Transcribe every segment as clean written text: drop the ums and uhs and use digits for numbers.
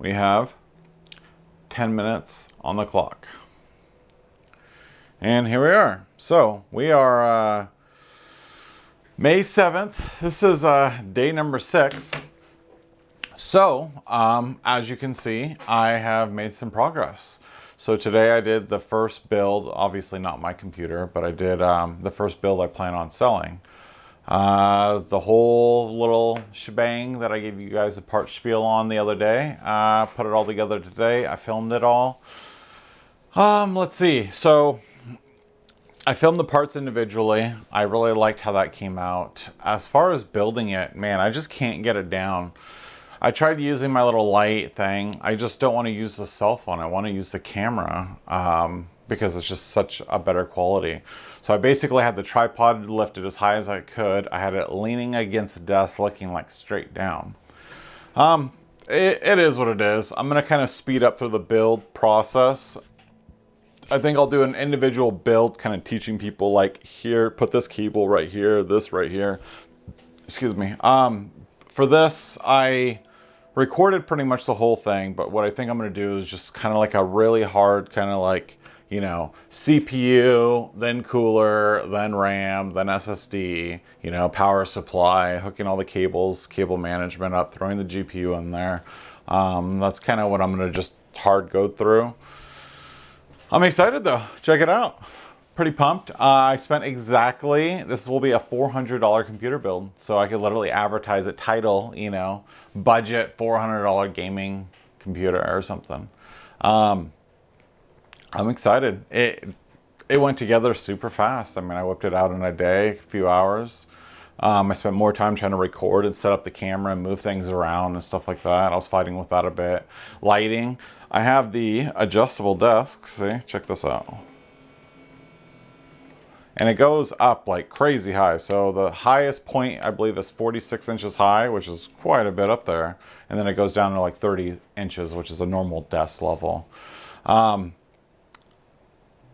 we have 10 minutes on the clock. And here we are. So we are May 7th. This is day number 6. So as you can see, I have made some progress. So today I did the first build, obviously not my computer, but I did the first build I plan on selling. The whole little shebang that I gave you guys a part spiel on the other day, put it all together today. I filmed it all. Let's see. So I filmed the parts individually. I really liked how that came out. As far as building it, man, I just can't get it down. I tried using my little light thing. I just don't want to use the cell phone. I want to use the camera because it's just such a better quality. So I basically had the tripod lifted as high as I could. I had it leaning against the desk, looking like straight down. It is what it is. I'm going to kind of speed up through the build process. I think I'll do an individual build, kind of teaching people like here, put this cable right here, this right here. Excuse me. For this, I recorded pretty much the whole thing, but what I think I'm going to do is just kind of like a really hard kind of like, you know, CPU, then cooler, then RAM, then SSD, you know, power supply, hooking all the cables, cable management up, throwing the GPU in there. That's kind of what I'm going to just hard go through. I'm excited though. Check it out. Pretty pumped. I spent exactly, this will be a $400 computer build. So I could literally advertise it, title, you know, budget $400 gaming computer or something. I'm excited. It went together super fast. I mean, I whipped it out in a day, a few hours. I spent more time trying to record and set up the camera and move things around and stuff like that. I was fighting with that a bit. Lighting. I have the adjustable desk. See, check this out. And it goes up like crazy high. So the highest point I believe is 46 inches high, which is quite a bit up there. And then it goes down to like 30 inches, which is a normal desk level.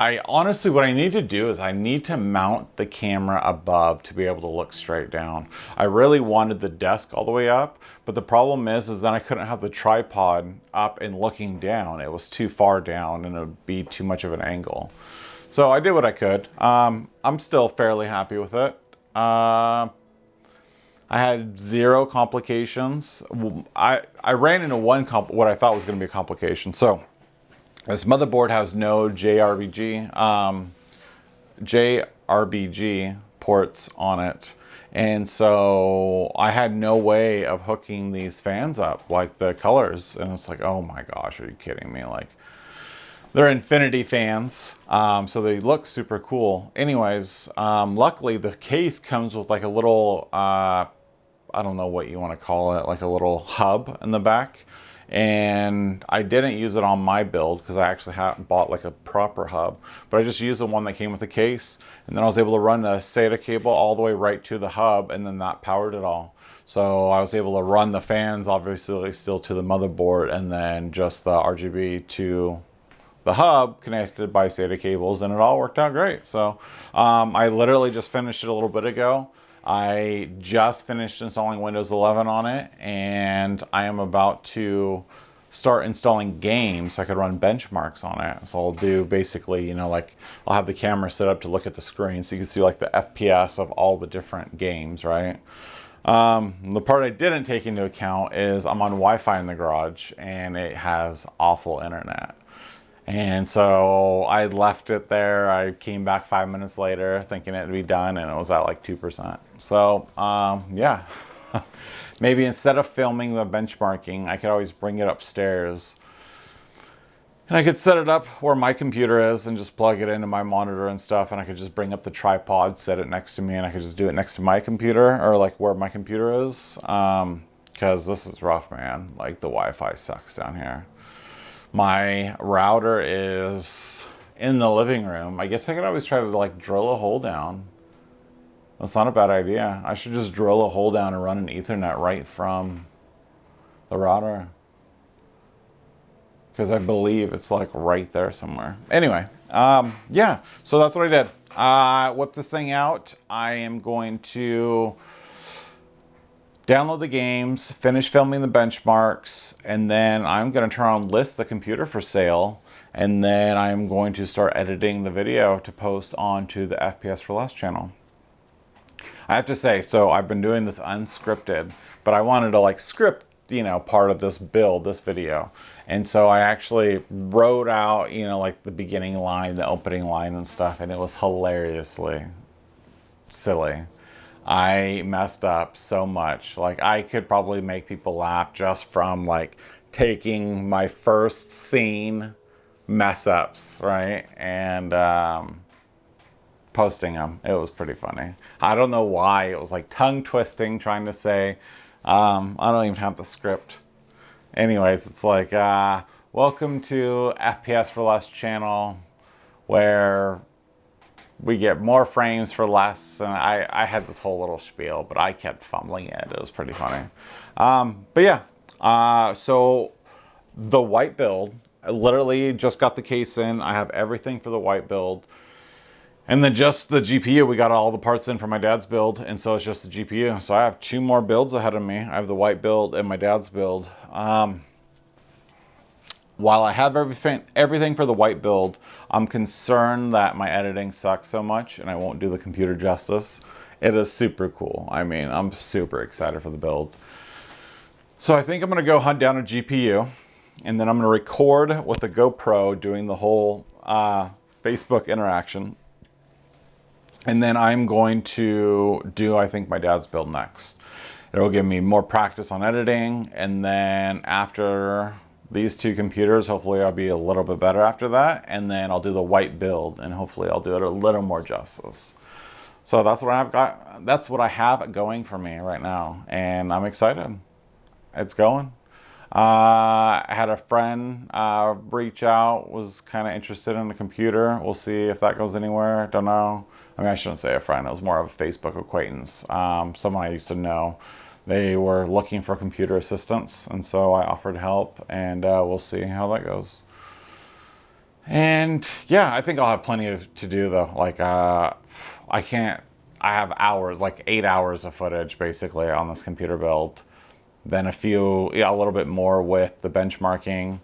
I honestly, what I need to do is I need to mount the camera above to be able to look straight down. I really wanted the desk all the way up, but the problem is then I couldn't have the tripod up and looking down. It was too far down and it would be too much of an angle. So I did what I could. I'm still fairly happy with it. I had zero complications. I ran into what I thought was going to be a complication. So this motherboard has no JRBG ports on it. And so I had no way of hooking these fans up, like the colors. And it's like, oh my gosh, are you kidding me? Like, they're infinity fans, so they look super cool. Anyways, luckily the case comes with like a little, I don't know what you want to call it, like a little hub in the back. And I didn't use it on my build because I actually bought like a proper hub. But I just used the one that came with the case. And then I was able to run the SATA cable all the way right to the hub, and then that powered it all. So I was able to run the fans obviously still to the motherboard, and then just the RGB to the hub connected by SATA cables, and it all worked out great. So I literally just finished it a little bit ago. I just finished installing Windows 11 on it, and I am about to start installing games so I could run benchmarks on it. So I'll do basically, you know, like I'll have the camera set up to look at the screen so you can see like the FPS of all the different games, right? The part I didn't take into account is I'm on Wi-Fi in the garage and it has awful internet. And so I left it there. I came back 5 minutes later thinking it'd be done, and it was at like 2%. So yeah, maybe instead of filming the benchmarking, I could always bring it upstairs. And I could set it up where my computer is and just plug it into my monitor and stuff. And I could just bring up the tripod, set it next to me, and I could just do it next to my computer, or like where my computer is. Because this is rough, man. Like the Wi-Fi sucks down here. My router is in the living room. I guess I could always try to like drill a hole down. That's not a bad idea. I should just drill a hole down and run an Ethernet right from the router. Because I believe it's like right there somewhere. Anyway, yeah, so that's what I did. Whip this thing out. I am going to download the games, finish filming the benchmarks, and then I'm going to turn on list the computer for sale, and then I'm going to start editing the video to post onto the FPS4Less channel. I have to say, so I've been doing this unscripted, but I wanted to like script, you know, part of this build, this video. And so I actually wrote out, you know, like the beginning line, the opening line and stuff, and it was hilariously silly. I messed up so much. Like, I could probably make people laugh just from like taking my first scene mess ups, right? And posting them. It was pretty funny. I don't know why. It was like tongue twisting, trying to say, I don't even have the script. Anyways, it's like, welcome to FPS4Less channel, where we get more frames for less. And I had this whole little spiel, but I kept fumbling it. It was pretty funny. But yeah, so the white build, I literally just got the case in. I have everything for the white build. And then just the GPU, we got all the parts in for my dad's build, and so it's just the GPU. So I have 2 more builds ahead of me. I have the white build and my dad's build. While I have everything for the white build, I'm concerned that my editing sucks so much and I won't do the computer justice. It is super cool. I mean, I'm super excited for the build. So I think I'm gonna go hunt down a GPU, and then I'm gonna record with the GoPro doing the whole Facebook interaction. And then I'm going to do, I think, my dad's build next. It'll give me more practice on editing, and then after these 2 computers, hopefully I'll be a little bit better after that, and then I'll do the white build, and hopefully I'll do it a little more justice. So that's what I've got. That's what I have going for me right now, and I'm excited. It's going. I had a friend reach out, was kind of interested in the computer. We'll see if that goes anywhere. Don't know. I mean, I shouldn't say a friend. It was more of a Facebook acquaintance. Someone I used to know. They were looking for computer assistance, and so I offered help, and we'll see how that goes. And yeah, I think I'll have plenty to do though. Like, I have hours, like 8 hours of footage basically on this computer build. Then a little bit more with the benchmarking.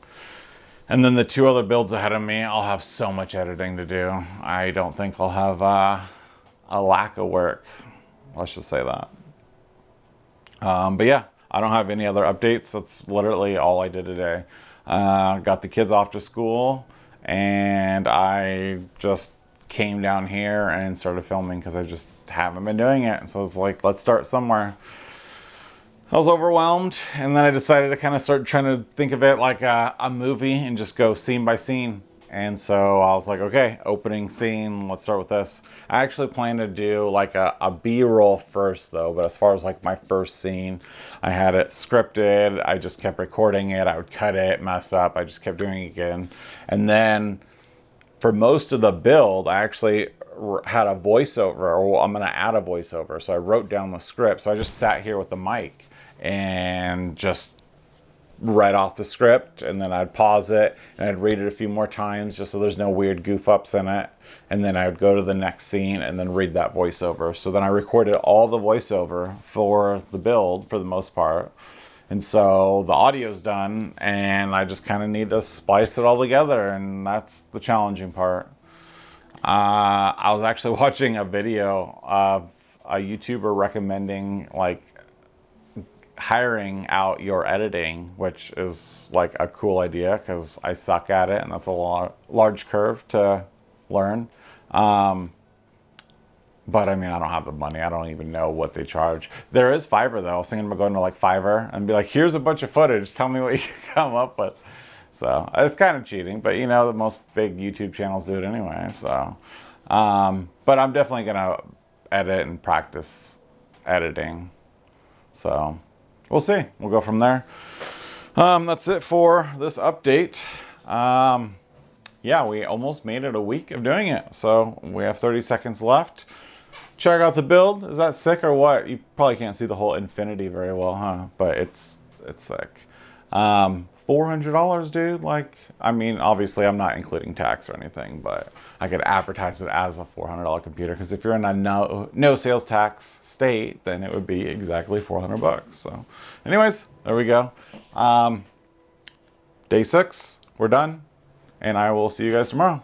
And then the 2 other builds ahead of me, I'll have so much editing to do. I don't think I'll have a lack of work. Let's just say that. But yeah, I don't have any other updates. That's literally all I did today. Got the kids off to school, and I just came down here and started filming because I just haven't been doing it. So it's like, let's start somewhere. I was overwhelmed, and then I decided to kind of start trying to think of it like a movie and just go scene by scene. And so I was like, okay, opening scene, let's start with this. I actually plan to do like a B-roll first though, but as far as like my first scene, I had it scripted. I just kept recording it. I would cut it, mess up. I just kept doing it again. And then for most of the build, I actually had a voiceover, or I'm going to add a voiceover. So I wrote down the script. So I just sat here with the mic and just read off the script, and then I'd pause it and I'd read it a few more times just so there's no weird goof ups in it, and then I would go to the next scene and then read that voiceover. So then I recorded all the voiceover for the build for the most part, and so the audio's done, and I just kind of need to splice it all together, and that's the challenging part. I was actually watching a video of a YouTuber recommending like hiring out your editing, which is like a cool idea because I suck at it, and that's a large curve to learn. But I mean, I don't have the money. I don't even know what they charge. There is Fiverr though. I was thinking about going to like Fiverr and be like, here's a bunch of footage. Tell me what you can come up with. So it's kind of cheating, but you know, the most big YouTube channels do it anyway. So, but I'm definitely gonna edit and practice editing. So we'll see. We'll go from there. That's it for this update. Yeah, we almost made it a week of doing it. So we have 30 seconds left. Check out the build. Is that sick or what? You probably can't see the whole infinity very well, huh? But it's sick. $400, dude. Like, I mean, obviously I'm not including tax or anything, but I could advertise it as a $400 computer, because if you're in a no sales tax state, then it would be exactly 400 bucks. So anyways, there we go. Day 6, we're done, and I will see you guys tomorrow.